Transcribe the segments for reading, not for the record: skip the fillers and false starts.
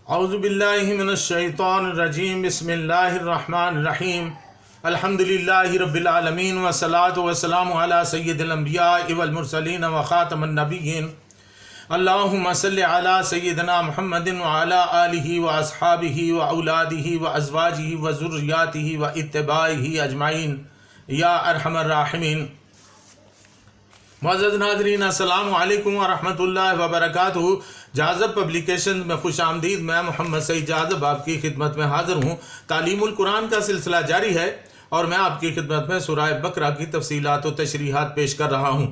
اعوذ باللہ من الشیطان الرجیم بسم اللہ الرحمن الرحیم الحمدللہ رب العالمین والصلاة والسلام علی سید الانبیاء والمرسلین وخاتم النبیین اللہم صلی علی سیدنا محمد وعلی آلہ واصحابہ واولادہ وازواجہ وذریاتہ واتباعہ اجمعین یا ارحم الراحمین۔ معزز ناظرین، السلام علیکم ورحمۃ اللہ وبرکاتہ۔ جاذب پبلیکیشن میں خوش آمدید۔ میں محمد سعید جاذب آپ کی خدمت میں حاضر ہوں۔ تعلیم القرآن کا سلسلہ جاری ہے اور میں آپ کی خدمت میں سورہ بقرہ کی تفصیلات و تشریحات پیش کر رہا ہوں۔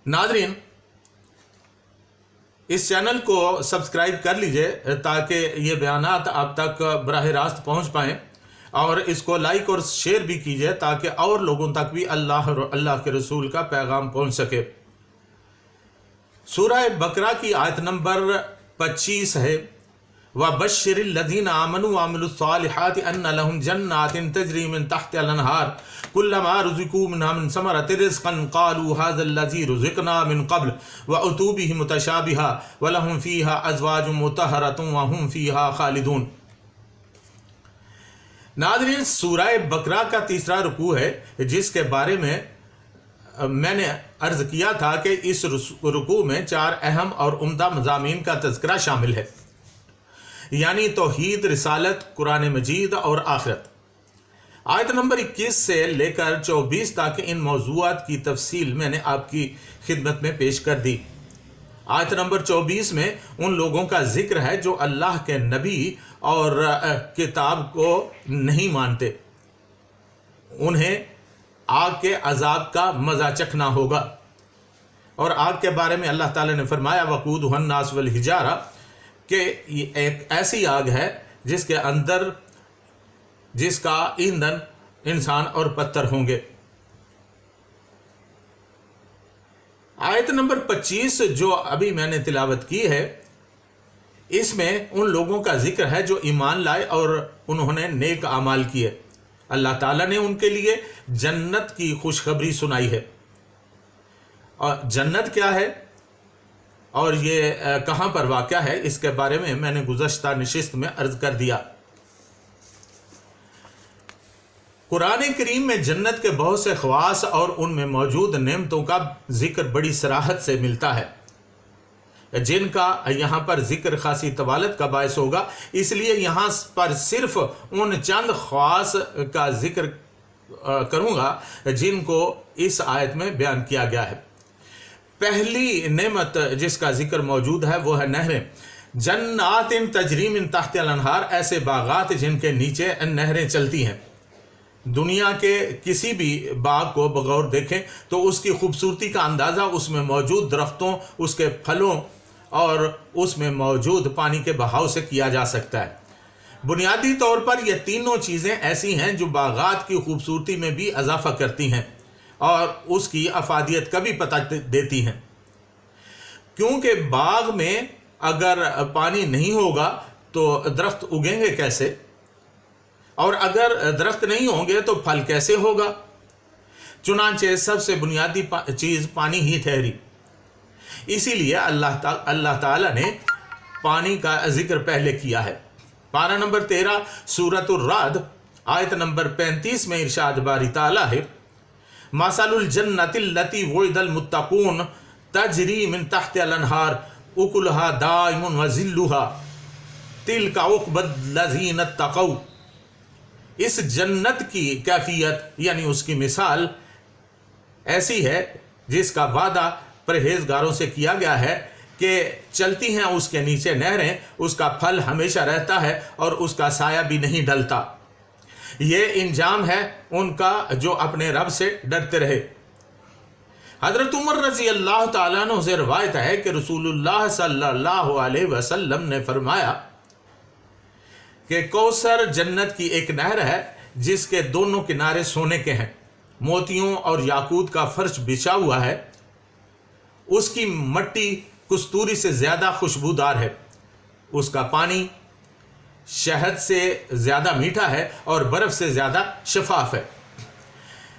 ناظرین، اس چینل کو سبسکرائب کر لیجئے تاکہ یہ بیانات آپ تک براہ راست پہنچ پائیں، اور اس کو لائک اور شیئر بھی کیجئے تاکہ اور لوگوں تک بھی اللہ کے رسول کا پیغام پہنچ سکے۔ سورہ بقرہ کی آیت نمبر 25 ہے، وَبَشِّرِ الَّذِينَ آمَنُوا وَعَمِلُوا الصَّالِحَاتِ أَنَّ لَهُمْ جَنَّاتٍ تَجْرِي مِن تَحْتِهَا الْأَنْهَارُ كُلَّمَا رُزِقُوا مِنْهَا مِن ثَمَرَةٍ رِزْقًا قَالُوا هَذَا الَّذِي رُزِقْنَا مِن قَبْلُ وَأُتُوا بِهِ مُتَشَابِهًا وَلَهُمْ فِيهَا أَزْوَاجٌ مُطَهَّرَةٌ وَهُمْ فِيهَا خَالِدُونَ۔ ناظرین، سورہ بقرہ کا تیسرا رکوع ہے، جس کے بارے میں میں نے عرض کیا تھا کہ اس رکوع میں 4 اہم اور عمدہ مضامین کا تذکرہ شامل ہے، یعنی توحید، رسالت، قرآن مجید اور آخرت۔ آیت نمبر 21 سے لے کر 24 تک ان موضوعات کی تفصیل میں نے آپ کی خدمت میں پیش کر دی۔ آیت نمبر 24 میں ان لوگوں کا ذکر ہے جو اللہ کے نبی اور کتاب کو نہیں مانتے، انہیں آگ کے عذاب کا مزہ چکھنا ہوگا۔ اور آگ کے بارے میں اللہ تعالیٰ نے فرمایا وَقُودُهَا النَّاسُ وَالْحِجَارَةُ کہ یہ ایک ایسی آگ ہے جس کے اندر جس کا ایندھن انسان اور پتھر ہوں گے۔ آیت نمبر 25 جو ابھی میں نے تلاوت کی ہے، اس میں ان لوگوں کا ذکر ہے جو ایمان لائے اور انہوں نے نیک اعمال کیے۔ اللہ تعالیٰ نے ان کے لیے جنت کی خوشخبری سنائی ہے۔ اور جنت کیا ہے اور یہ کہاں پر واقع ہے، اس کے بارے میں نے گزشتہ نشست میں عرض کر دیا۔ قرآن کریم میں جنت کے بہت سے خواص اور ان میں موجود نعمتوں کا ذکر بڑی صراحت سے ملتا ہے، جن کا یہاں پر ذکر خاصی طوالت کا باعث ہوگا، اس لیے یہاں پر صرف ان چند خواص کا ذکر کروں گا جن کو اس آیت میں بیان کیا گیا ہے۔ پہلی نعمت جس کا ذکر موجود ہے وہ ہے نہریں۔ جنات تجری من تحت الانہار، ایسے باغات جن کے نیچے نہریں چلتی ہیں۔ دنیا کے کسی بھی باغ کو بغور دیکھیں تو اس کی خوبصورتی کا اندازہ اس میں موجود درختوں، اس کے پھلوں اور اس میں موجود پانی کے بہاؤ سے کیا جا سکتا ہے۔ بنیادی طور پر یہ تینوں چیزیں ایسی ہیں جو باغات کی خوبصورتی میں بھی اضافہ کرتی ہیں اور اس کی افادیت کا بھی پتہ دیتی ہیں، کیونکہ باغ میں اگر پانی نہیں ہوگا تو درخت اگیں گے کیسے، اور اگر درخت نہیں ہوں گے تو پھل کیسے ہوگا؟ چنانچہ سب سے بنیادی چیز پانی ہی ٹھہری۔ اسی لیے اللہ تعالیٰ نے پانی کا ذکر پہلے کیا ہے۔ پارہ نمبر 13 سورۃ الرعد آیت نمبر 35 میں ارشاد باری تعالیٰ ہے مَثَلُ الْجَنَّةِ الَّتِي وُعِدَ الْمُتَّقُونَ تَجْرِي مِن تَحْتِهَا الْأَنْهَارُ أُكُلُهَا دَائِمٌ وَظِلُّهَا تِلْكَ عُقْبَى الَّذِينَ اتَّقَوْا۔ اس جنت کی کیفیت یعنی اس کی مثال ایسی ہے جس کا وعدہ پرہیزگاروں سے کیا گیا ہے کہ چلتی ہیں اس کے نیچے نہریں، اس کا پھل ہمیشہ رہتا ہے اور اس کا سایہ بھی نہیں ڈلتا۔ یہ انجام ہے ان کا جو اپنے رب سے ڈرتے رہے۔ حضرت عمر رضی اللہ تعالیٰ عنہ سے روایت ہے کہ رسول اللہ صلی اللہ علیہ وسلم نے فرمایا کہ کوثر جنت کی ایک نہر ہے جس کے دونوں کنارے سونے کے ہیں، موتیوں اور یاقوت کا فرش بچھا ہوا ہے، اس کی مٹی کستوری سے زیادہ خوشبودار ہے، اس کا پانی شہد سے زیادہ میٹھا ہے اور برف سے زیادہ شفاف ہے۔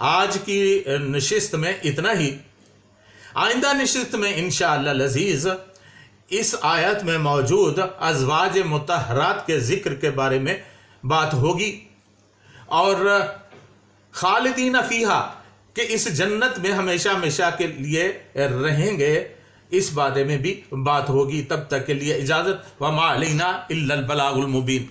آج کی نشست میں اتنا ہی. آئندہ نشست میں انشاءاللہ العزیز اس آیت میں موجود ازواج مطہرات کے ذکر کے بارے میں بات ہوگی، اور خالدین فیہا کہ اس جنت میں ہمیشہ ہمیشہ کے لیے رہیں گے، اس بارے میں بھی بات ہوگی. تب تک کے لیے اجازت. وما علینا الا البلاغ المبین.